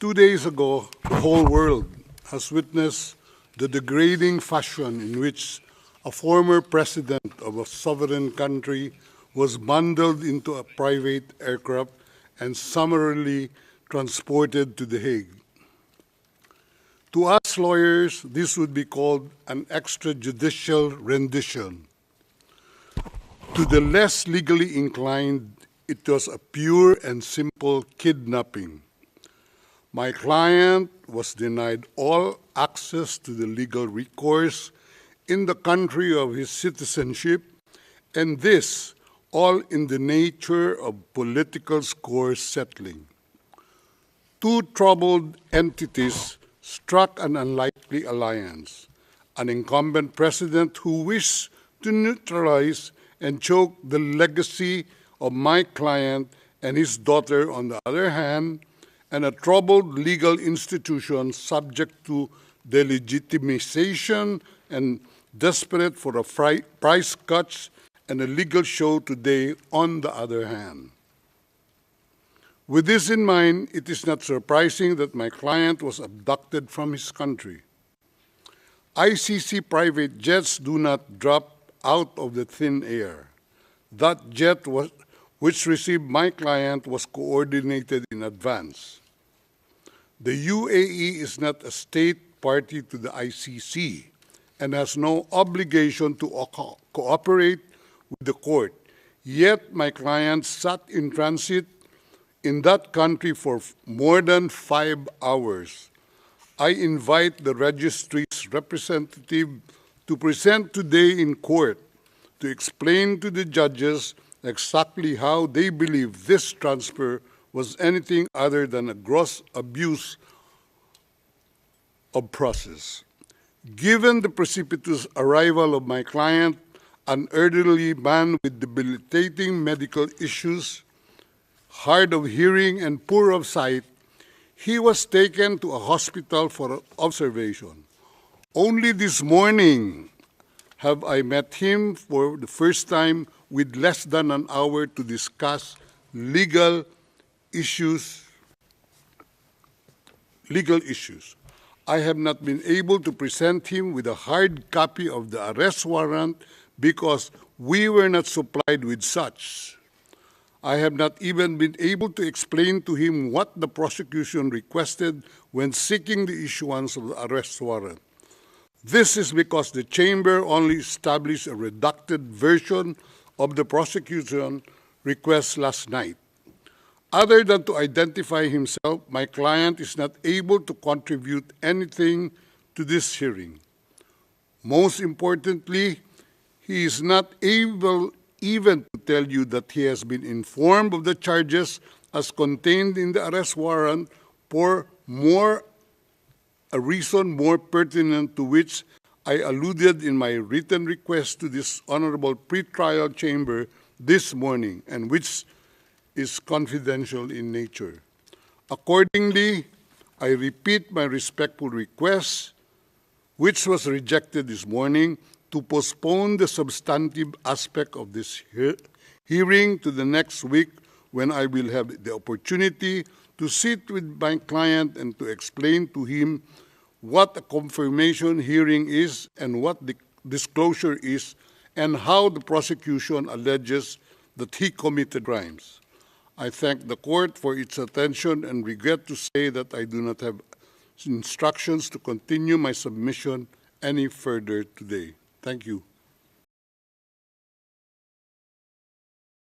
2 days ago, the whole world has witnessed the degrading fashion in which a former president of a sovereign country was bundled into a private aircraft and summarily transported to The Hague. To us lawyers, this would be called an extrajudicial rendition. To the less legally inclined, it was a pure and simple kidnapping. My client was denied all access to the legal recourse in the country of his citizenship, and this all in the nature of political score settling. Two troubled entities struck an unlikely alliance, an incumbent president who wished to neutralize and choke the legacy of my client and his daughter on the other hand, and a troubled legal institution subject to delegitimization and desperate for a price cuts and a legal show today on the other hand. With this in mind, it is not surprising that my client was abducted from his country. ICC private jets do not drop out of the thin air. That jet which received my client was coordinated in advance. The UAE is not a state party to the ICC and has no obligation to cooperate with the court. Yet my client sat in transit in that country for more than 5 hours. I invite the registry's representative to present today in court to explain to the judges exactly how they believe this transfer was anything other than a gross abuse of process. Given the precipitous arrival of my client, an elderly man with debilitating medical issues, hard of hearing and poor of sight, he was taken to a hospital for observation. Only this morning have I met him for the first time with less than an hour to discuss legal issues. I have not been able to present him with a hard copy of the arrest warrant because we were not supplied with such. I have not even been able to explain to him what the prosecution requested when seeking the issuance of the arrest warrant. This is because the chamber only established a redacted version of the prosecution request last night. Other than to identify himself, my client is not able to contribute anything to this hearing. Most importantly, he is not able even to tell you that he has been informed of the charges as contained in the arrest warrant for a reason more pertinent to which I alluded in my written request to this honorable pretrial chamber this morning, and which is confidential in nature. Accordingly, I repeat my respectful request, which was rejected this morning, to postpone the substantive aspect of this hearing to the next week, when I will have the opportunity to sit with my client and to explain to him what a confirmation hearing is and what the disclosure is and how the prosecution alleges that he committed crimes. I thank the court for its attention and regret to say that I do not have instructions to continue my submission any further today. Thank you.